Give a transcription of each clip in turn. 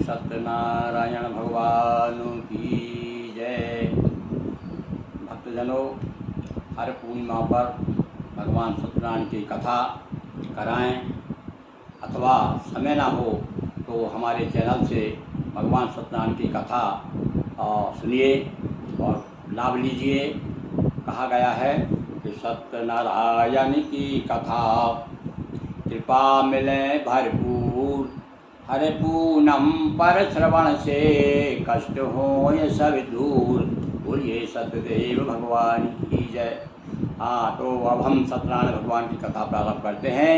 सत्यनारायण भगवान की जय। भक्तजनों, हर पूर्णिमा पर भगवान सत्यनारायण की कथा कराएं अथवा समय ना हो तो हमारे चैनल से भगवान सत्यनारायण की कथा सुनिए और लाभ लीजिए। कहा गया है कि सत्यनारायण की कथा कृपा मिले भरपूर, हर पूनम पर श्रवण से कष्ट हो ये सब दूर। बोलिए सत्यदेव भगवान की जय। हाँ, तो अब हम सत्यनारायण भगवान की कथा प्रारंभ करते हैं।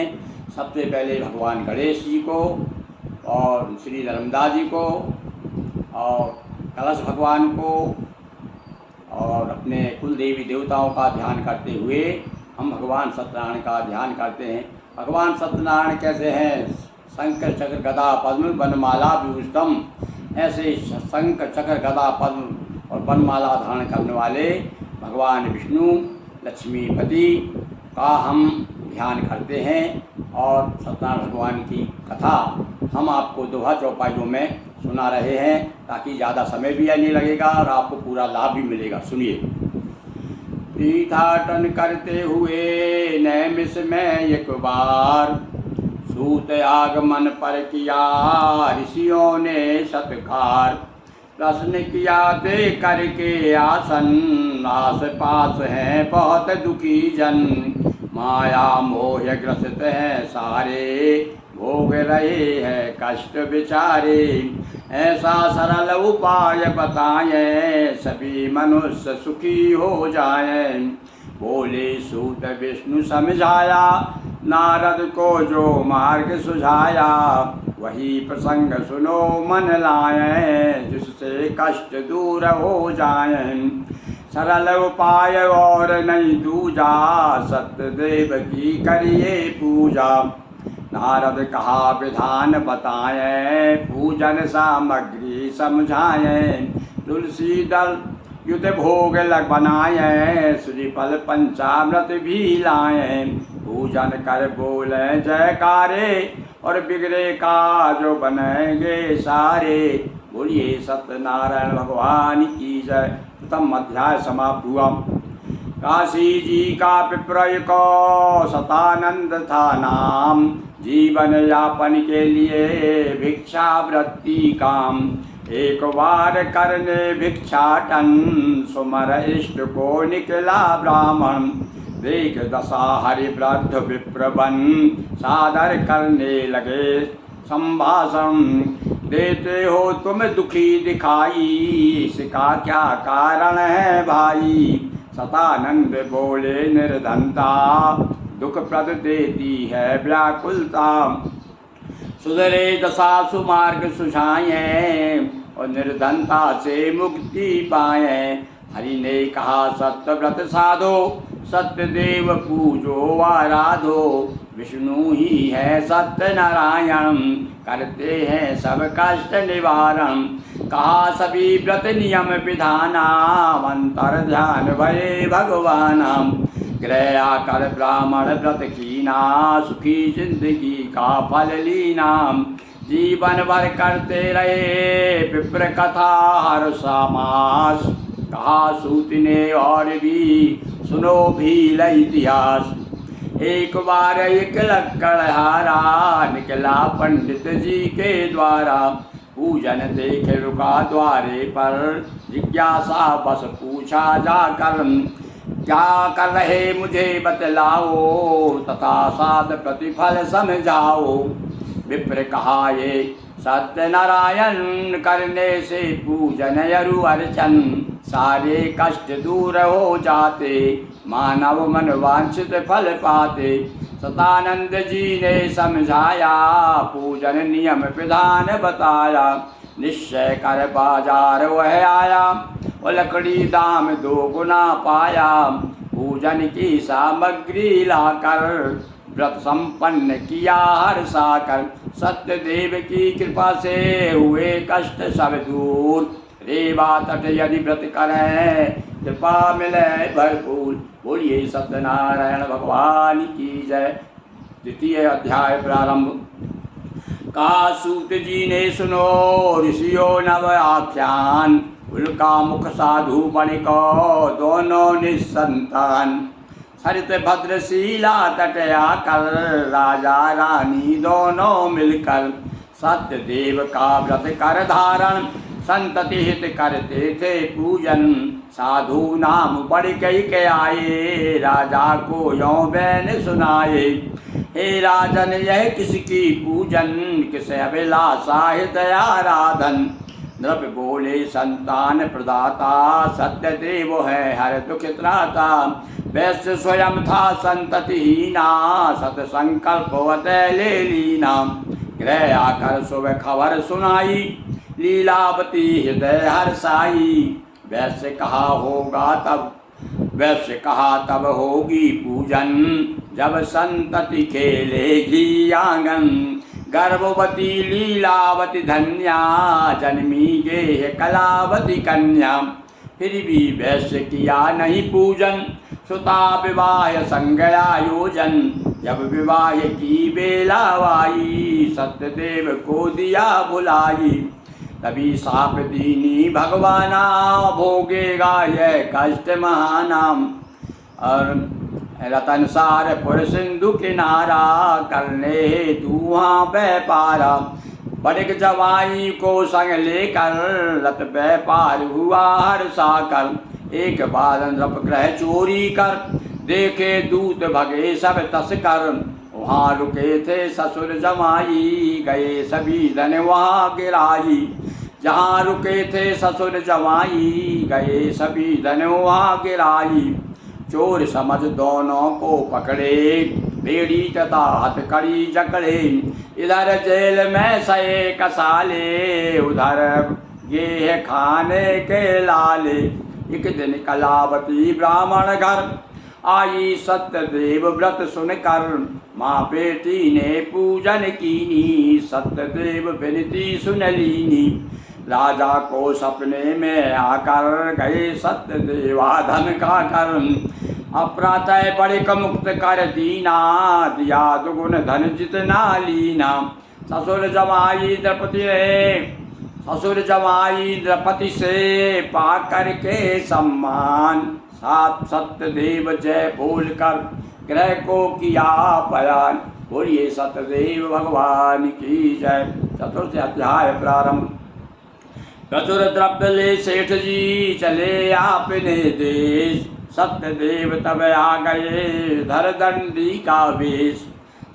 सबसे पहले भगवान गणेश जी को और श्री नर्मदा जी को और कलश भगवान को और अपने कुल देवी देवताओं का ध्यान करते हुए हम भगवान सत्यनारायण का ध्यान करते हैं। भगवान सत्यनारायण कैसे हैं? शंख चक्र गदा पद्म वनमाला विभूषितम। ऐसे शंख चक्र गदा पद्म और वनमाला धारण करने वाले भगवान विष्णु लक्ष्मीपति का हम ध्यान करते हैं। और सत्यनारायण भगवान की कथा हम आपको दोहा चौपाइयों में सुना रहे हैं ताकि ज़्यादा समय भी नहीं लगेगा और आपको पूरा लाभ भी मिलेगा। सुनिए। तीर्थाटन करते हुए नैमिष में एक बार सूत आगमन पर किया ऋषियों ने सत्कार। प्रश्न किया दे करके आसन, आस पास हैं बहुत दुखी जन। माया मोह ग्रसित हैं सारे, भोग रहे हैं कष्ट बिचारे। ऐसा सरल उपाय बताएं, सभी मनुष्य सुखी हो जाएं। बोले सूत विष्णु समझाया, नारद को जो मार्ग सुझाया। वही प्रसंग सुनो मन लाएं, जिससे कष्ट दूर हो जाएं। सरल उपाय और नहीं दूजा, सत्यदेव की करिए पूजा। नारद कहा विधान बताएं, पूजन सामग्री समझाएं। तुलसी दल युत भोग लग बनाएं, श्रीफल पंचामृत भी लाएं। पूजन कर बोले जयकारे, और बिगड़े काज बनेंगे सारे। बोलिए सत्यनारायण भगवान की जय। प्रथम अध्याय समाप्त हुआ। काशी जी का विप्रय को सतानंद था नाम। जीवन यापन के लिए भिक्षावृत्ति काम। एक बार करने भिक्षाटन, सुमर इष्ट को निकला ब्राह्मण। देख दशा हरि वृद्ध विप्रवन, सादर करने लगे संभाषण। देते हो तुम दुखी दिखाई, इसका क्या कारण है भाई। सतानंद बोले निर्धनता, दुख प्रद देती है व्याकुलता। सुधरे दशा सुमार्ग सुझाएं, और निर्धनता से मुक्ति पाएं। हरि ने कहा सत्य व्रत साधो, सत्यदेव पूजो आराधो। विष्णु ही है सत्य नारायण, करते हैं सब कष्ट निवारण। कहा सभी व्रत नियम विधाना, अंतर ध्यान भये भगवान। ग्रह आकर ब्राह्मण व्रत कीना, सुखी जिंदगी का फल लीना। जीवन भर करते रहे विप्र कथा हर समास। कहा सूत ने और भी सुनो भी इतिहास। एक बार एक लक्कड़हारा, निकला पंडित जी के द्वारा। पूजन देख रुका द्वारे पर, जिज्ञासा बस पूछा जाकर। क्या कर रहे मुझे बतलाओ, तथा साध प्रतिफल समझाओ। विप्र कहा ये सत्यनारायण, करने से पूजन अरु अर्चन। सारे कष्ट दूर हो जाते, मानव मन वांछित फल पाते। सतानंद जी ने समझाया, पूजन नियम विधान बताया। निश्चय कर बाजार वह आया, और लकड़ी दाम 2 गुना पाया। पूजन की सामग्री लाकर, व्रत संपन्न किया हर्षाकर। सत्यदेव की कृपा से हुए कष्ट सब दूर। रेवा तट यदि व्रत करें, कृपा मिले भरपूर। बोलिए सत्यनारायण भगवान की जय। द्वितीय अध्याय प्रारंभ। कहा सूत जी ने सुनो ऋषियों नव आख्यान, उनका मुख साधु बणिको दोनों निसंतान। सरित भद्रशिला तटया कर राजा रानी दोनों मिलकर, सत्य देव का व्रत कर धारण संतति हित करते थे पूजन। साधु नाम बढ़ कई के आए, राजा को यों बैन सुनाए। हे राजन यह किसकी पूजन, किसे अभिलाषा हृदय आराधन। नृप बोले संतान प्रदाता, सत्य देव है हर दुख त्राता। वैश्य स्वयं था संततिहीना, सत संकल्प ले लीना। गृह आकर सुबह खबर सुनाई, लीलावती हृदय हर्षाई। वैश्य कहा होगा तब, वैश्य कहा तब होगी पूजन, जब संतति खेलेगी आंगन। गर्भवती लीलावती धन्या, जन्मी गे कलावती कन्या। फिर भी वैश्य किया नहीं पूजन, सुता विवाह संग आयोजन। जब विवाह की बेला आई, सत्यदेव को दिया बुलाई। तभी साप दीनी भगवाना, भोगेगा यह कष्ट महानाम। और रतनसारपुर सिंधु किनारा, करने हेतु वहाँ व्यापारा। बड़े जवाई को संग लेकर, रत व्यापार हुआ हर्षाकर। एक बार नृप ग्रह चोरी कर, देखे दूत भगे सब तस्कर। वहाँ रुके थे ससुर जमाई, गए सभी धन वहाँ गिराई। जहाँ रुके थे ससुर जमाई, गए सभी धन वहाँ गिराई। चोर समझ दोनों को पकड़े, बेड़ी तथा हथकड़ी जकड़े। इधर जेल में सए कसाले, उधर ये है खाने के लाले। एक दिन कलावती ब्राह्मण घर, आई सत्यदेव व्रत सुनकर। माँ बेटी ने पूजन कीनी, सत्यदेव विनती सुन लीनी। राजा को सपने में आकर, गए सत्यदेवा धन का कर। अप्रातः बड़े मुक्त कर दीना, दिया दुगुन धन जितना लीना। ससुर जमाई द्रौपदी ने, ससुर जमाई द्रौपदी से पा करके सम्मान। सात सत्यदेव जय बोलकर, ग्रह को किया बयान। बोलिए सत्यदेव भगवान की जय। चतुर्थ अध्याय प्रारंभ। प्रचुर द्रव्य ले सेठ जी, चले आपने देश। सत्यदेव तब आ गए, धर दंडी का वेश।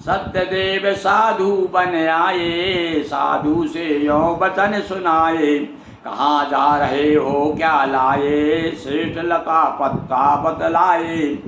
सत्यदेव साधु बन आए, साधु से यो वचन सुनाए। कहाँ जा रहे हो क्या लाए, सेठ लता पत्ता बतलाए।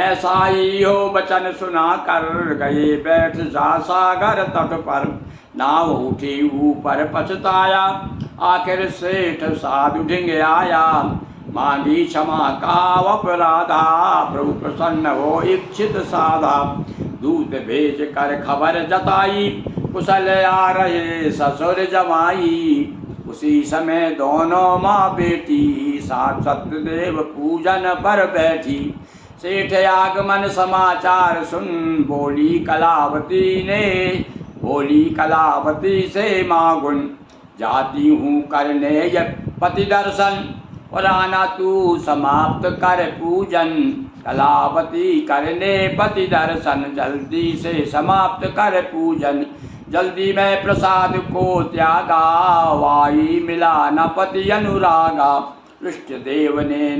ऐसा ही हो वचन सुना कर, गए बैठ जा सागर तट पर। नाव उठी ऊपर पछताया, आखिर सेठ साधु ढिंग आया। मांगी क्षमा का अपराधा, प्रभु प्रसन्न हो इच्छित साधा। दूत भेज कर खबर जताई, कुशल आ रहे ससुर जमाई। उसी समय दोनों माँ बेटी, साथ सत्यदेव पूजन पर बैठी। सेठ आगमन समाचार सुन, बोली कलावती ने, बोली कलावती से मागुन। जाती हूँ करने यह पति दर्शन, पुराना तू समाप्त कर पूजन। कलावती करने पति दर्शन, जल्दी से समाप्त कर पूजन। जल्दी में प्रसाद को त्यागा, वाई मिला न पति अनुरागा। रुष्टदेव ने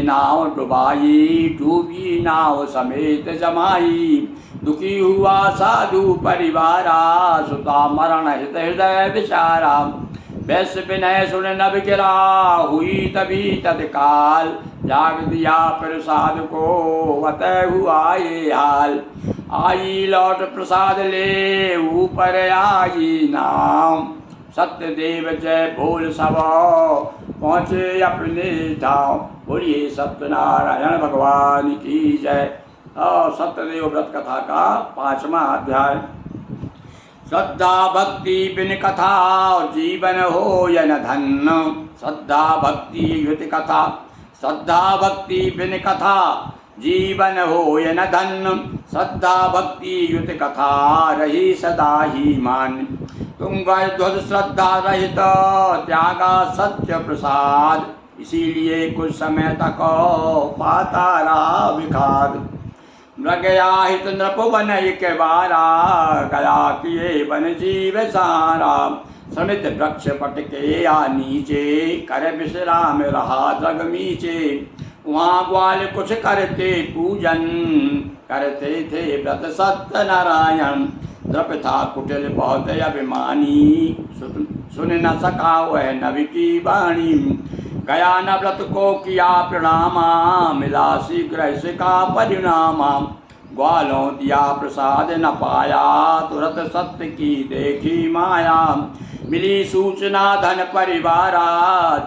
नाव डुबाई, डूबी नाव समेत जमाई। दुखी हुआ साधु परिवारा, सुता मरण हृदय विचारा। वैश्य विनय सुन नभ गिरा, हुई तभी तत्काल। जाग दिया प्रसाद को, अतः हुआ ये हाल। आई लौट प्रसाद ले, ऊपर आई नाम। सत्यदेव जय बोल सब, पहुँचे अपने धाम। बोलिए सत्यनारायण भगवान की जय। सत्यदेव व्रत कथा का 5वां अध्याय। श्रद्धा भक्ति बिन कथा, जीवन हो यन धन। श्रद्धा भक्ति युत कथा, श्रद्धा भक्ति बिन कथा, जीवन हो न धन्य, श्रद्धा भक्ति युत कथा रही सदा ही मान। तुम ध्वज श्रद्धा रहित त्यागा सत्य प्रसाद, इसीलिए कुछ समय तक पाता रहा विखार। मृगयाहित नृप वन एक बारा, गया किए वन जीव सारा। श्रमित वृक्ष पट के या नीचे, कर विश्राम रहा जग मीचे। वहाँ ग्वाल कुछ करते पूजन, करते थे व्रत सत्य नारायण। द्रप था कुटिल बहुत अभिमानी, सुन न सका वह नबी की वाणी। गया न व्रत को किया प्रणामा, मिला शीघ्र इसका परिणामा। ग्वालों दिया प्रसाद न पाया, तुरंत सत्य की देखी माया। मिली सूचना धन परिवारा,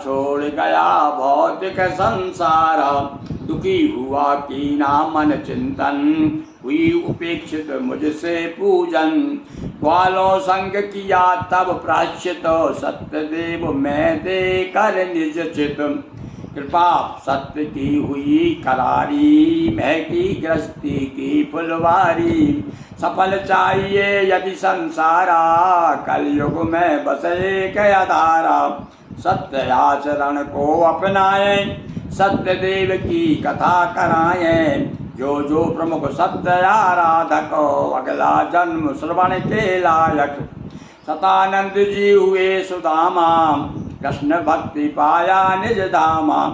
छोड़ गया भौतिक संसारा। दुखी हुआ कीना मन चिंतन, हुई उपेक्षित मुझसे पूजन। ग्वालों संग किया तब प्राश्चित, सत्यदेव मैं दे कर निज चित। कृपा सत्य की हुई करारी, महकी गृहस्थी की फुलवारी। सफल चाहिए यदि संसारा, कलयुग में बस एक आधारा। सत्य आचरण को अपनाए, सत्य देव की कथा कराएं। जो जो प्रमुख सत्य आराधक, अगला जन्म श्रवण के लायक। सतानंद जी हुए सुदामा, कृष्ण भक्ति पाया निज धामा।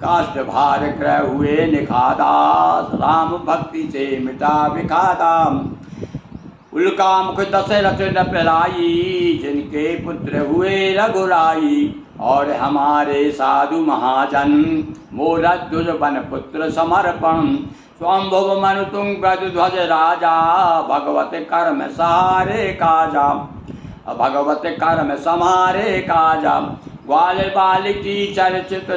काष्ठ भार क्रय हुए निखादा, राम भक्ति से मिटा विखादा। उल्का मुख दशरथ न पिलाई, जिनके पुत्र हुए रघुराई। और हमारे साधु महाजन, मोर ध्वज बन पुत्र समर्पण। स्वयंभुव मनु तुंग ध्वज राजा, भगवत कर्म सहारे काजा। भगवत कर्म समारे काजा। ग्वाल बाल की चर्चित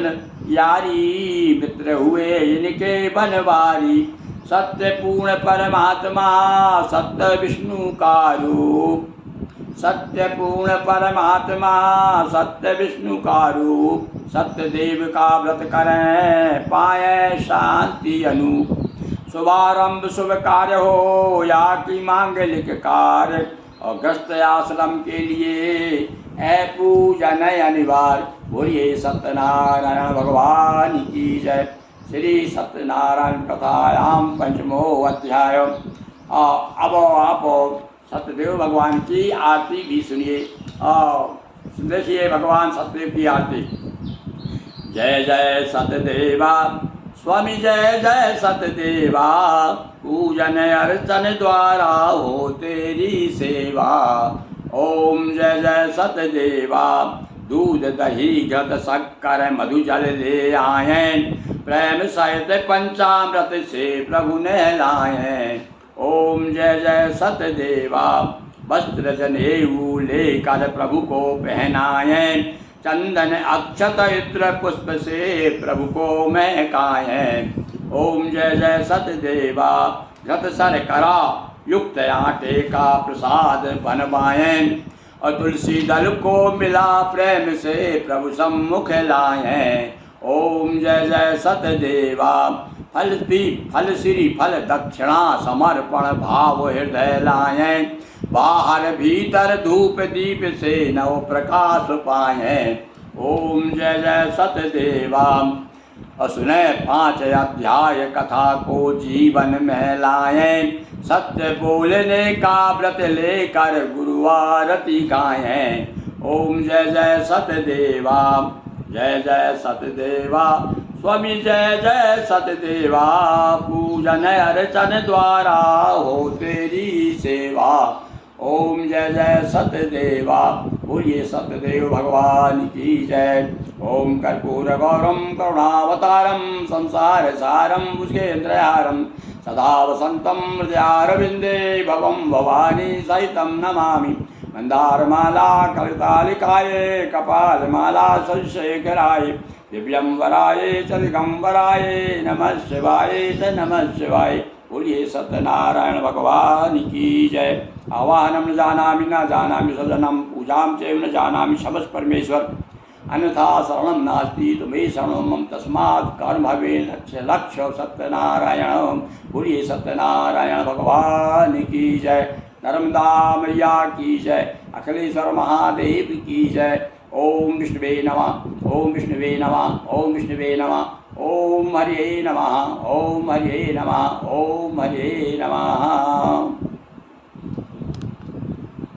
यारी, मित्र हुए इनके बनवारी। सत्य पूर्ण परमात्मा, सत्य विष्णु का रूप। सत्य पूर्ण परमात्मा, सत्य विष्णु का रूप। सत्य देव का व्रत करें, पाए शांति अनूप। शुभारंभ शुभ कार्य हो, या की मांगलिक कार्य। और ग्रस्त आश्रम के लिए है पूजन अनिवार्य। बोलिए सत्यनारायण भगवान की जय। श्री सत्यनारायण कथायाम पंचमो अध्याय। अब आप सत्यदेव भगवान की आरती भी सुनिए। देखिए भगवान सत्यदेव की आरती। जय जय सत्यदेवा स्वामी, जय जय सत्यदेवा। पूजन अर्चन द्वारा हो तेरी सेवा। ओम जय जय सत्यदेवा। दूध दही घृत शक्कर मधु जल ले आए, प्रेम सहित पंचामृत से प्रभु नहलाए। ओम जय जय सत्यदेवा। वस्त्र जनेऊ लेकर प्रभु को पहनाए, चंदन अक्षत इत्र पुष्प से प्रभु को महकाए। ओम जय जय सत्यदेवा। घृत शर्करा युक्त आटे का प्रसाद बनवाए, और तुलसी दल को मिला प्रेम से प्रभु सम्मुख लाए। ओम जय जय सत्यदेवा। फल श्री फल दक्षिणा समर्पण भाव हृदय लाए, बाहर भीतर धूप दीप से नव प्रकाश पाए। ओम जय जय सत्यदेवा। सुने 5 अध्याय कथा को जीवन में लाए, सत्य बोलने का व्रत लेकर गुरुवारती गाएं। ओम जय जय सत्यदेवा। जय जय सत्यदेवा स्वामी, जय जय सत्यदेवा। पूजन अर्चन द्वारा हो तेरी सेवा। ओम जय जय सत्यदेवा। बोलिए सत्यदेव भगवान की जय। ओम कर्पूर गौरम करुणावतारम, संसार सारम भुजगेन्द्रहारम, सदा वसंतम हृदयारविंदे भवम भवानी सहितम नमामि। मंदारमाला कलितालिकाये, कपालमाला सशेखराय, दिव्यं वराये च दिगंबराय, नमः शिवाय च नमः शिवाय। बोलिए सत्यनारायण भगवान की जय। आवाहनम न जानामि न जानामि सजनम, पूजाम चैव न जानामि शमस परमेश्वर। अन्यथा शरणं नास्ति तुम्हें शरणं मम तस्मात् कर्म भवे लक्ष्य लक्ष्य सत्यनारायण। बोलिए सत्यनारायण भगवान की जय। नर्मदा मैया की जय। अखिलेश्वर महादेव की जय। ओम विष्णुवे नमः। ओम विष्णुवे नमः। ओम विष्णुवे नमः। ओम हरे नमः। ओम हरे नमः। ओम हरे नमः।